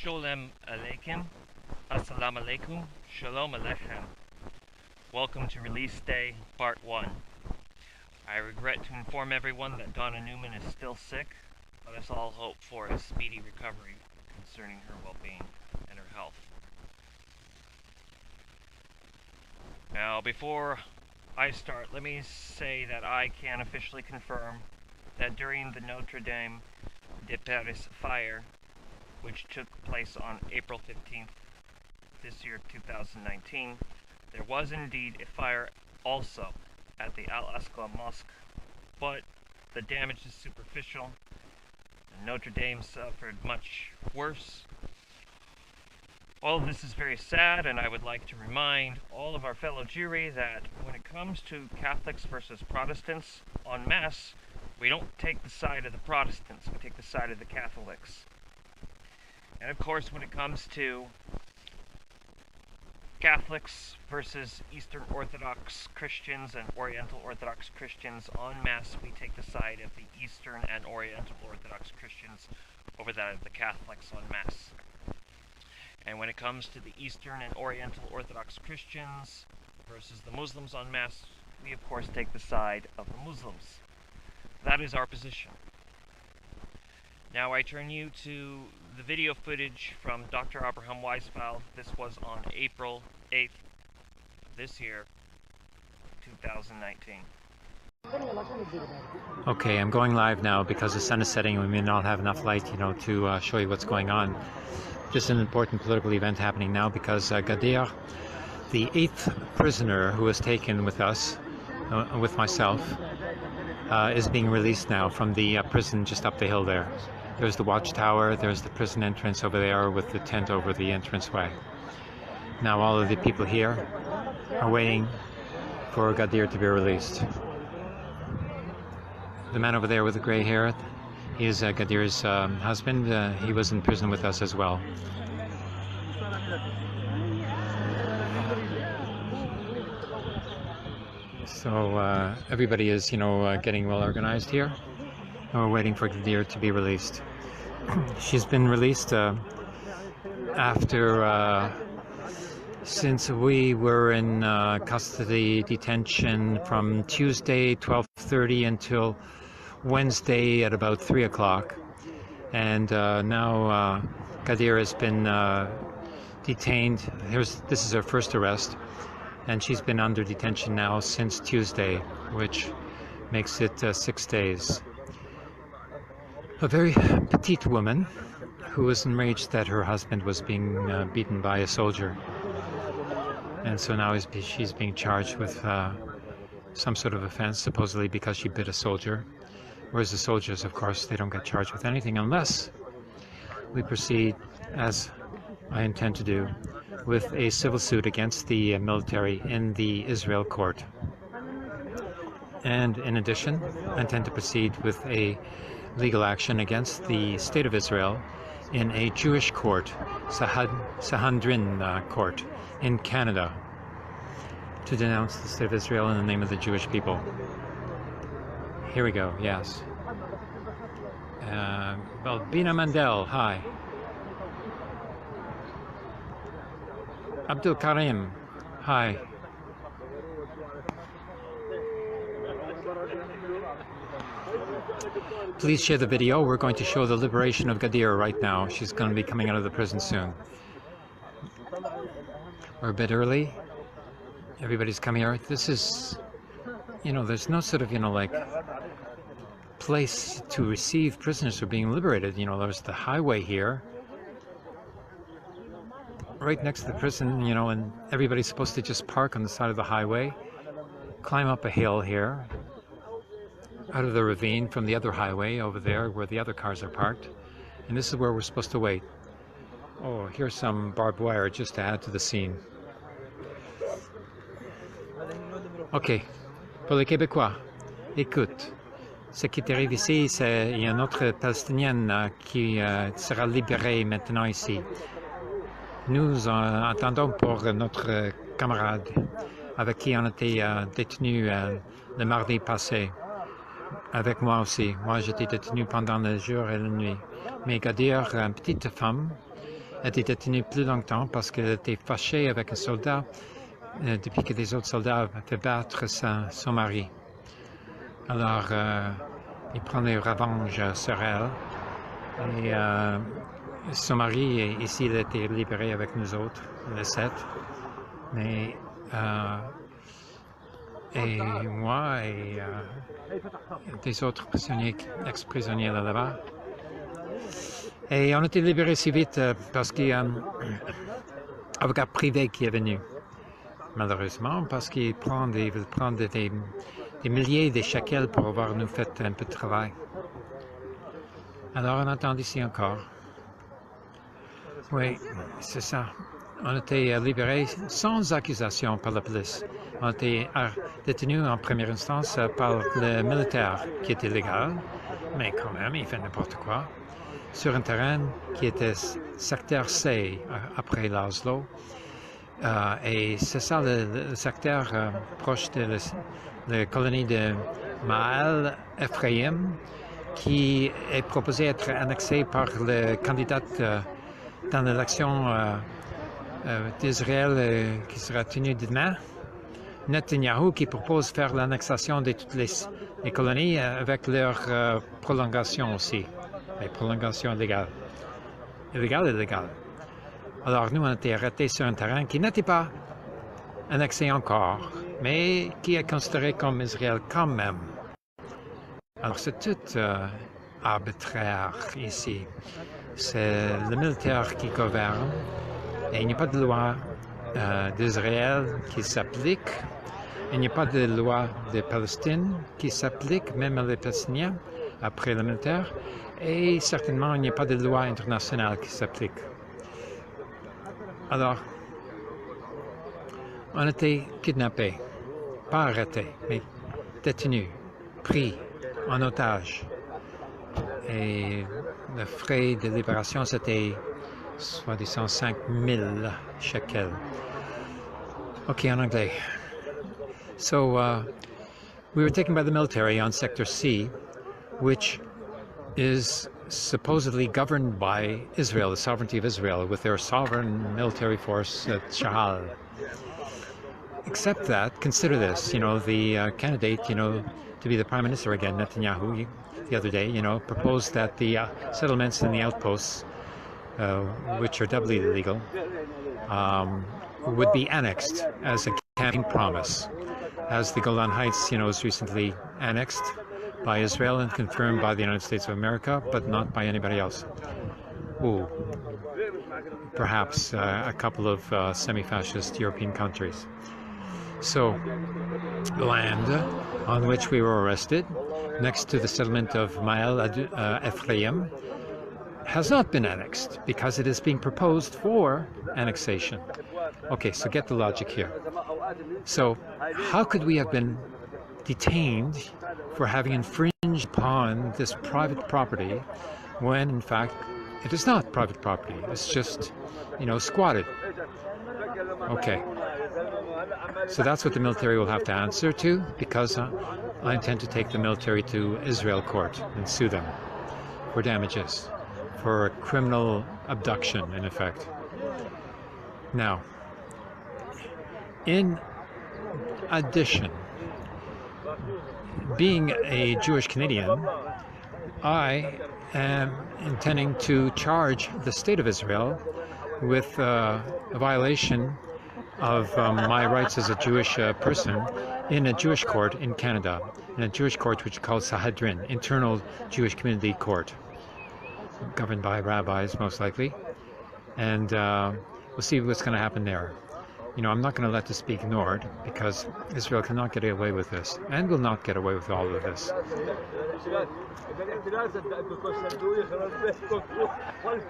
Sholem Aleikum, Assalamu Alaikum, Shalom Aleichem. Welcome to Release Day, Part 1. I regret to inform everyone that Donna Newman is still sick. Let us all hope for a speedy recovery concerning her well-being and her health. Now, before I start, let me say that I can officially confirm that during the Notre Dame de Paris fire, which took place on April 15th this year, 2019, there was indeed a fire also at the Al-Aqsa Mosque, but the damage is superficial. Notre Dame suffered much worse. All of this is very sad, and I would like to remind all of our fellow Jewry that when it comes to Catholics versus Protestants en masse, we don't take the side of the Protestants, we take the side of the Catholics. And of course, when it comes to Catholics versus Eastern Orthodox Christians and Oriental Orthodox Christians en masse, we take the side of the Eastern and Oriental Orthodox Christians over that of the Catholics en masse. And when it comes to the Eastern and Oriental Orthodox Christians versus the Muslims en masse, we of course take the side of the Muslims. That is our position. Now I turn you to the video footage from Dr. Abraham Weisfeld. This was on April 8th this year, 2019. Okay, I'm going live now because the sun is setting and we may not have enough light, to show you what's going on. Just an important political event happening now because Gadir, the 8th prisoner who was taken with us, with myself, is being released now from the prison just up the hill there. There's the watchtower, there's the prison entrance over there with the tent over the entranceway. Now all of the people here are waiting for Gadir to be released. The man over there with the gray hair, he is Gadir's husband. He was in prison with us as well. So everybody is, getting well organized here. And we're waiting for Gadir to be released. She's been released after, since we were in custody detention from Tuesday 12:30 until Wednesday at about 3 o'clock. And now Gadir has been detained. This is her first arrest. And she's been under detention now since Tuesday, which makes it 6 days. A very petite woman who was enraged that her husband was being beaten by a soldier. And so now she's being charged with some sort of offense, supposedly because she bit a soldier. Whereas the soldiers, of course, they don't get charged with anything unless we proceed, as I intend to do, with a civil suit against the military in the Israel court. And in addition, I intend to proceed with a legal action against the State of Israel in a Jewish court, Sanhedrin court in Canada, to denounce the State of Israel in the name of the Jewish people. Here we go, yes. Bina Mandel, hi. Abdul Karim, hi. Please share the video. We're going to show the liberation of Gadir right now. She's going to be coming out of the prison soon. We're a bit early. Everybody's coming here. This is, there's no sort of, place to receive prisoners who are being liberated. There's the highway here, right next to the prison, and everybody's supposed to just park on the side of the highway, climb up a hill here, out of the ravine from the other highway over there where the other cars are parked. And this is where we're supposed to wait. Oh, here's some barbed wire just to add to the scene. Ok, pour les Québécois, écoute, ce qui arrive ici, c'est il y a une autre Palestinienne qui sera libérée maintenant ici. Nous attendons pour notre camarade avec qui on a été détenu le mardi passé. Avec moi aussi. Moi, j'étais détenu pendant le jour et la nuit. Mais Gadir, une petite femme, été détenue plus longtemps parce qu'elle était fâchée avec un soldat depuis que des autres soldats avaient fait battre son mari. Alors, il prend des revanches sur elle. Et son mari, ici, il a été libéré avec nous autres, le 7. Mais, et moi et des autres prisonniers, ex-prisonniers là-bas. Et on a été libérés si vite parce qu'il y a un avocat privé qui est venu. Malheureusement, parce qu'il prend des milliers de shekels pour avoir nous fait un peu de travail. Alors on attend ici encore. Oui, c'est ça. On a été libérés sans accusation par la police. On a été détenus en première instance par le militaire qui était illégal, mais quand même, il fait n'importe quoi, sur un terrain qui était secteur C après l'Oslo. Et c'est ça le secteur proche de la colonie de Maal Ephraim, qui est proposé être annexé par le candidat dans l'élection d'Israël qui sera tenue demain, Netanyahou, qui propose faire l'annexation de toutes les colonies avec leur prolongation aussi, les prolongations légales. Illégales. Alors nous, on a été arrêtés sur un terrain qui n'était pas annexé encore, mais qui est considéré comme Israël quand même. Alors c'est tout arbitraire ici. C'est le militaire qui gouverne et il n'y a pas de loi d'Israël qui s'applique. Il n'y a pas de loi de Palestine qui s'applique, même à les Palestiniens, après le militaire. Et certainement, il n'y a pas de loi internationale qui s'applique. Alors, on a été kidnappés, pas arrêtés, mais détenus, pris en otage. Et le frais de libération, c'était soi-disant 5 000 shekels. OK, en anglais. So, we were taken by the military on Sector C, which is supposedly governed by Israel, the sovereignty of Israel, with their sovereign military force at Shahal. Except that, consider this, the candidate, to be the prime minister again, Netanyahu, the other day, proposed that the settlements and the outposts, which are doubly illegal, would be annexed as a campaign promise, as the Golan Heights, was recently annexed by Israel and confirmed by the United States of America, but not by anybody else. Ooh, perhaps a couple of semi-fascist European countries. So, the land on which we were arrested, next to the settlement of Maal Ephraim, has not been annexed because it is being proposed for annexation. Okay, so get the logic here. So, how could we have been detained for having infringed upon this private property when, in fact, it is not private property? It's just, squatted. Okay. So that's what the military will have to answer to, because I intend to take the military to Israel court and sue them for damages, for a criminal abduction, in effect. Now, in addition, being a Jewish Canadian, I am intending to charge the state of Israel with a violation of my rights as a Jewish person in a Jewish court in Canada, in a Jewish court which is called Sahadrin, Internal Jewish Community Court, governed by rabbis most likely, and we'll see what's going to happen there. I'm not going to let this be ignored, because Israel cannot get away with this, and will not get away with all of this.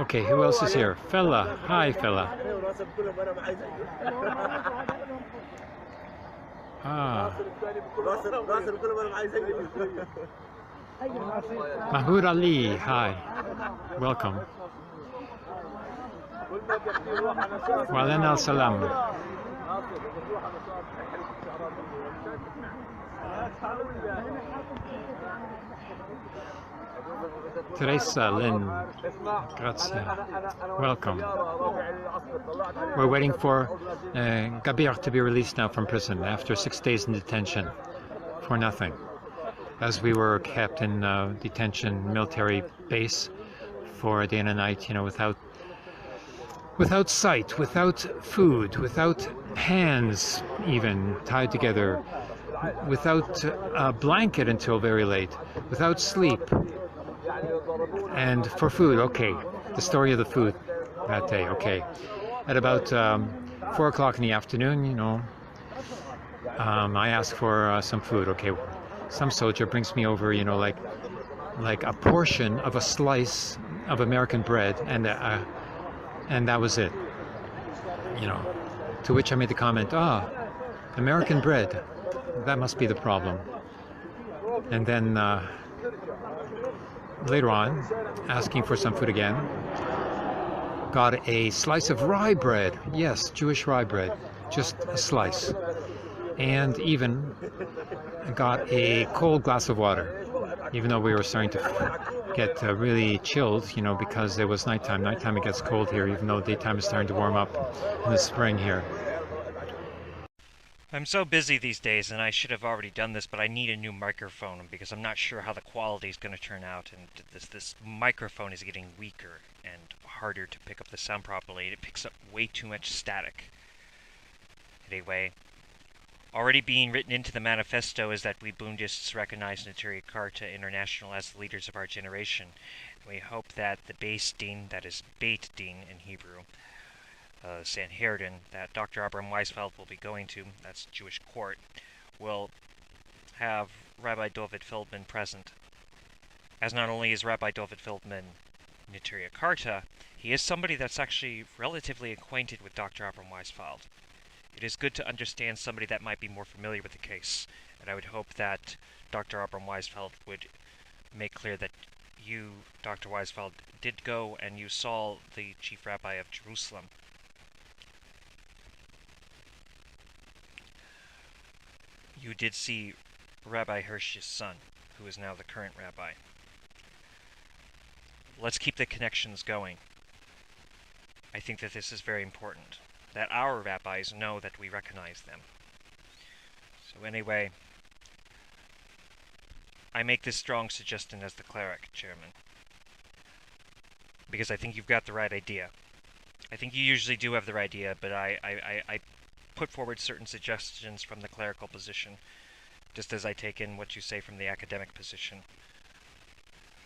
Okay, who else is here? Fella. Hi, fella. Mahmoud Ali, hi. Welcome. Wa alaikum salam. Teresa, Lynn, grazie. Welcome. We're waiting for Gabir to be released now from prison after 6 days in detention for nothing, as we were kept in detention military base for a day and a night, you know, without sight, without food, without hands even tied together, without a blanket until very late, without sleep. And for food, okay, the story of the food that day, okay. At about 4 o'clock in the afternoon, you know, I asked for some food, okay. Some soldier brings me over, you know, like a portion of a slice of American bread, and that was it, you know. To which I made the comment, American bread, that must be the problem. And then later on, asking for some food again, got a slice of rye bread. Yes, Jewish rye bread, just a slice. And even got a cold glass of water, even though we were starting to get really chilled, you know, because it was nighttime. Nighttime it gets cold here, even though daytime is starting to warm up in the spring here. I'm so busy these days, and I should have already done this, but I need a new microphone because I'm not sure how the quality is going to turn out, and this microphone is getting weaker and harder to pick up the sound properly. It picks up way too much static. Anyway, already being written into the manifesto is that we Bundists recognize Neturei Karta International as the leaders of our generation. We hope that the Beis Din, that is Beit Din in Hebrew, Sanhedrin, that Dr. Abraham Weisfeld will be going to, that's Jewish court, will have Rabbi David Feldman present. As not only is Rabbi David Feldman Neturei Karta, he is somebody that's actually relatively acquainted with Dr. Abraham Weisfeld. It is good to understand somebody that might be more familiar with the case, and I would hope that Dr. Abraham Weisfeld would make clear that you, Dr. Weisfeld, did go and you saw the Chief Rabbi of Jerusalem. You did see Rabbi Hirsch's son, who is now the current rabbi. Let's keep the connections going. I think that this is very important, that our rabbis know that we recognize them. So anyway, I make this strong suggestion as the cleric, Chairman, because I think you've got the right idea. I think you usually do have the right idea, but I put forward certain suggestions from the clerical position, just as I take in what you say from the academic position.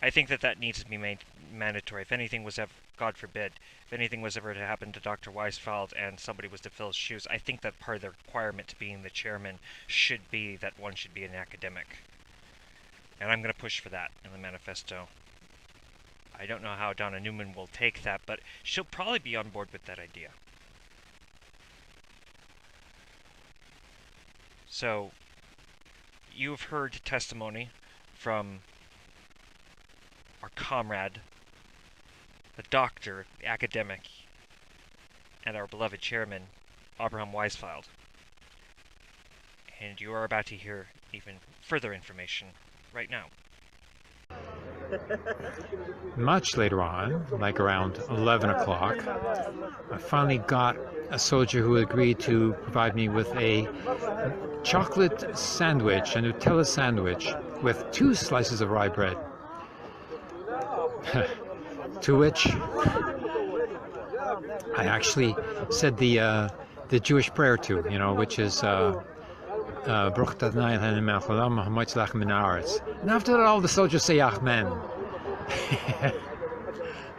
I think that that needs to be made mandatory. If anything was ever, God forbid, if anything was ever to happen to Dr. Weisfeld and somebody was to fill his shoes, I think that part of the requirement to being the chairman should be that one should be an academic. And I'm going to push for that in the manifesto. I don't know how Donna Newman will take that, but she'll probably be on board with that idea. So, you've heard testimony from our comrade, the doctor, the academic, and our beloved chairman, Abraham Weisfeld. And you are about to hear even further information right now. Much later on, like around 11 o'clock, I finally got a soldier who agreed to provide me with a chocolate sandwich, a Nutella sandwich, with 2 slices of rye bread. To which I actually said the Jewish prayer to, you know, which is Baruch Adonai Eloheinu melech haolam ha'motzilach min haaretz. And after that, all the soldiers say Amen.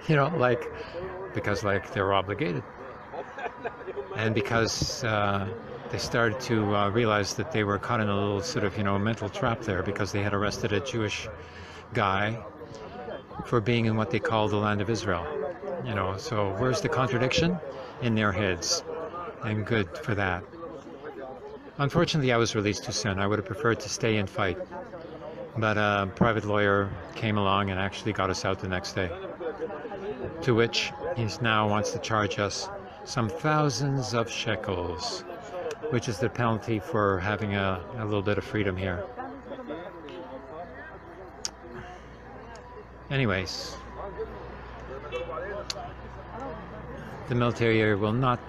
You know, like, because like they were obligated, and because they started to realize that they were caught in a little sort of, you know, mental trap there, because they had arrested a Jewish guy for being in what they call the land of Israel. You know, so where's the contradiction? In their heads, and good for that. Unfortunately, I was released too soon. I would have preferred to stay and fight, but a private lawyer came along and actually got us out the next day, to which he now wants to charge us some thousands of shekels which is the penalty for having a little bit of freedom here. Anyways, the military will not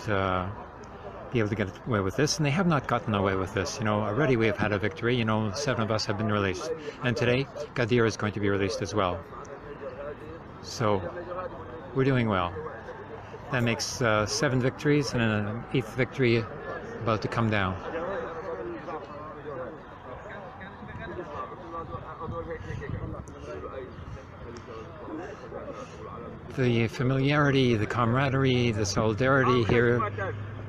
be able to get away with this, and they have not gotten away with this. You know, already we have had a victory. You know, 7 of us have been released, and today Gadir is going to be released as well. So we're doing well. That makes 7 victories and an 8th victory about to come down. The familiarity, the camaraderie, the solidarity here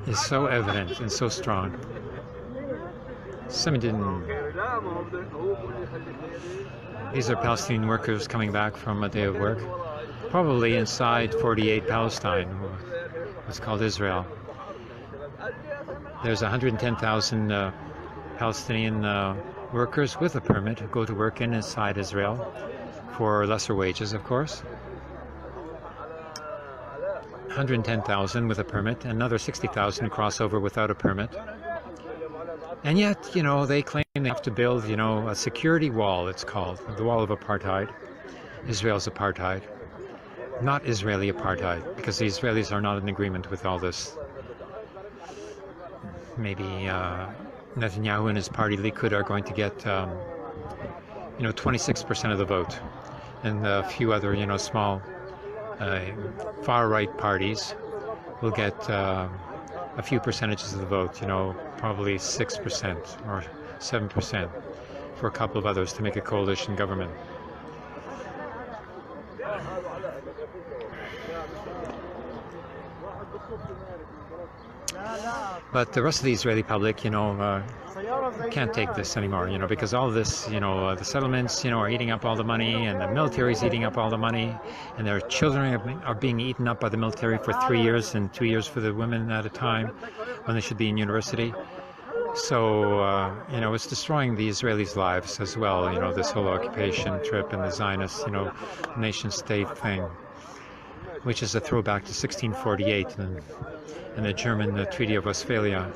is so evident and so strong. These are Palestinian workers coming back from a day of work, probably inside 48 Palestine, what's called Israel. There's 110,000 Palestinian workers with a permit who go to work inside Israel for lesser wages, of course. 110,000 with a permit, and another 60,000 cross over without a permit. And yet, you know, they claim they have to build, you know, a security wall, it's called, the wall of apartheid. Israel's apartheid. Not Israeli apartheid, because the Israelis are not in agreement with all this. Maybe Netanyahu and his party Likud are going to get, you know, 26% of the vote, and a few other, you know, small far-right parties will get a few percentages of the vote, you know, probably 6% or 7% for a couple of others to make a coalition government. But the rest of the Israeli public, you know, can't take this anymore, you know, because all this, you know, the settlements, you know, are eating up all the money, and the military is eating up all the money, and their children are being eaten up by the military for 3 years and 2 years for the women at a time when they should be in university. So, you know, it's destroying the Israelis' lives as well, you know, this whole occupation trip and the Zionist, you know, nation-state thing, which is a throwback to 1648 and the German Treaty of Westphalia.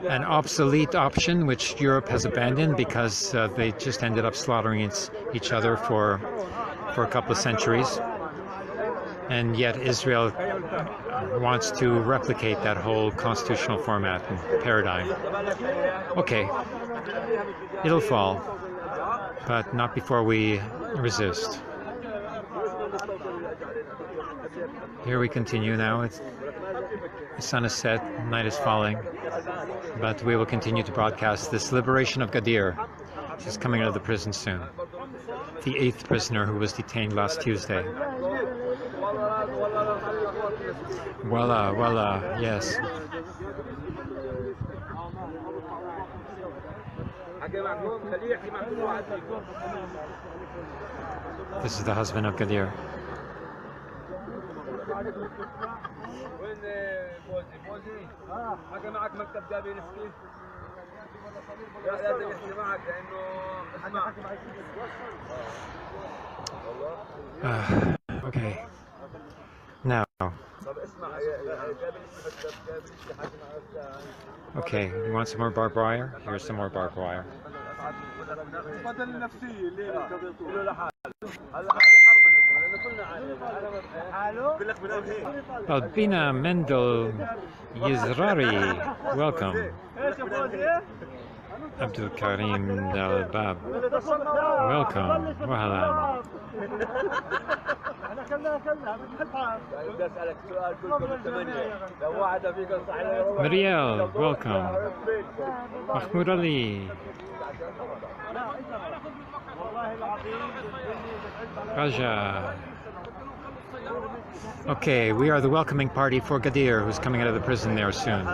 An obsolete option which Europe has abandoned because they just ended up slaughtering each other for a couple of centuries. And yet Israel wants to replicate that whole constitutional format and paradigm. Okay, it'll fall, but not before we resist. Here we continue now. The sun is set, night is falling, but we will continue to broadcast this liberation of Gadir. She's coming out of the prison soon. The 8th prisoner who was detained last Tuesday. Voila, voila, yes. This is the husband of Gadir. Okay. Now. Okay, you want some more barbed wire? Here's some more barbed wire. Albina Mendel Yizrari, welcome. Abdul Karim Dalbab, welcome. Wahalan. Marielle, welcome. Mahmoud Ali. Raja. Okay, we are the welcoming party for Gadir, who's coming out of the prison there soon.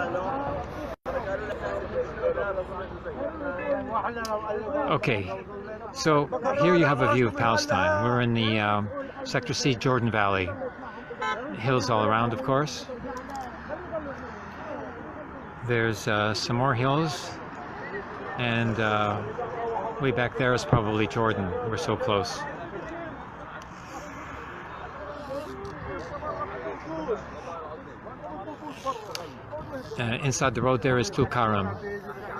Okay, so here you have a view of Palestine. We're in the Sector C Jordan Valley. Hills all around, of course. There's some more hills, and way back there is probably Jordan. We're so close. inside the road there is Tulkarm,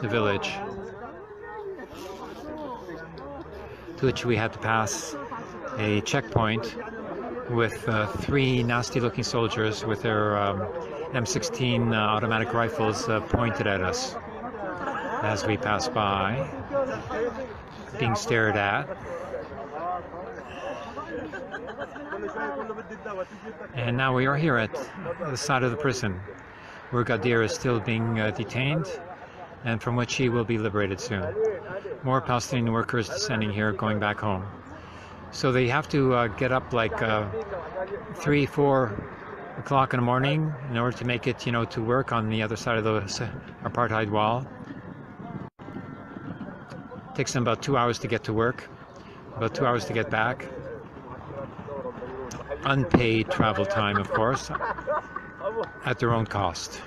the village, to which we had to pass a checkpoint with 3 nasty-looking soldiers with their M16 automatic rifles pointed at us as we passed by, being stared at. And now we are here at the side of the prison, where Gadir is still being detained, and from which he will be liberated soon. More Palestinian workers descending here, going back home. So they have to get up like 3, 4 o'clock in the morning in order to make it, to work on the other side of the apartheid wall. It takes them about 2 hours to get to work, about 2 hours to get back. Unpaid travel time, of course, at their own cost.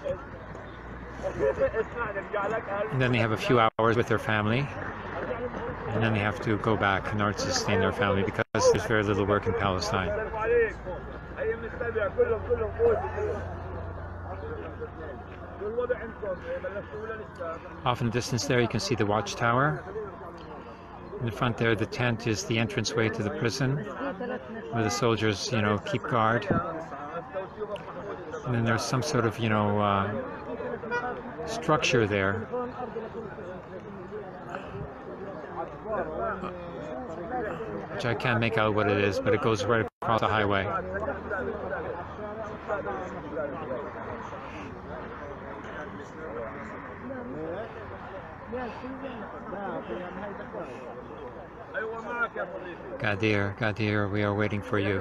And then they have a few hours with their family, and then they have to go back in order to sustain their family, because there's very little work in Palestine. Off in the distance there you can see the watchtower. In the front there, the tent is the entranceway to the prison, where the soldiers, keep guard. And then there's some sort of, structure there, which I can't make out what it is, but it goes right across the highway. Gadir, we are waiting for you.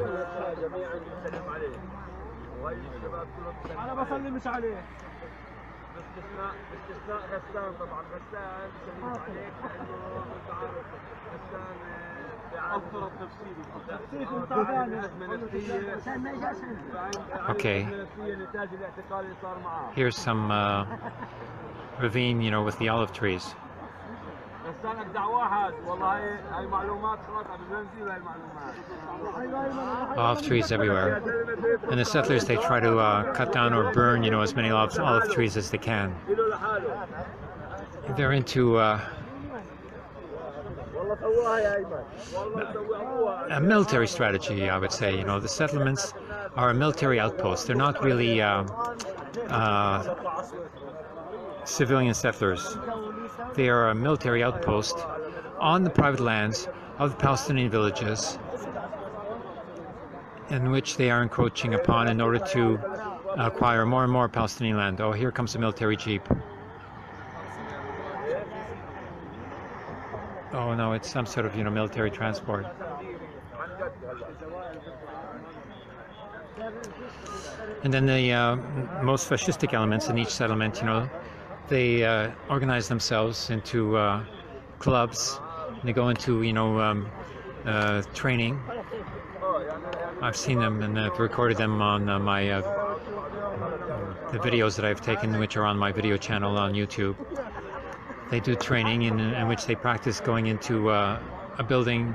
Okay. Here's some ravine, with the olive trees. Olive trees everywhere. And the settlers, they try to cut down or burn, as many olive trees as they can. They're into a military strategy, I would say. The settlements are a military outpost. They're not really civilian settlers. They are a military outpost on the private lands of the Palestinian villages, in which they are encroaching upon in order to acquire more and more Palestinian land. Oh, here comes a military jeep. Oh no, it's some sort of, military transport. And then the most fascistic elements in each settlement, they organize themselves into clubs. They go into, training. I've seen them and I've recorded them on the videos that I've taken, which are on my video channel on YouTube. They do training in which they practice going into a building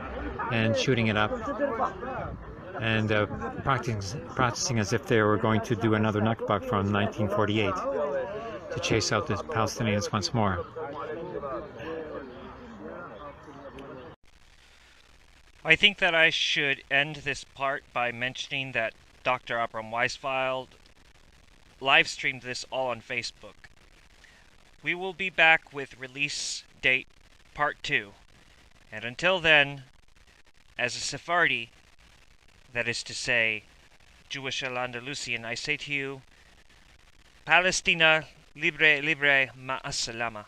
and shooting it up, and practicing as if they were going to do another Nakba from 1948 to chase out the Palestinians once more. I think that I should end this part by mentioning that Dr. Abram Weisfeld live streamed this all on Facebook. We will be back with release date part 2. And until then, as a Sephardi, that is to say, Jewish Al-Andalusian, I say to you, Palestina libre, libre, ma'as salama.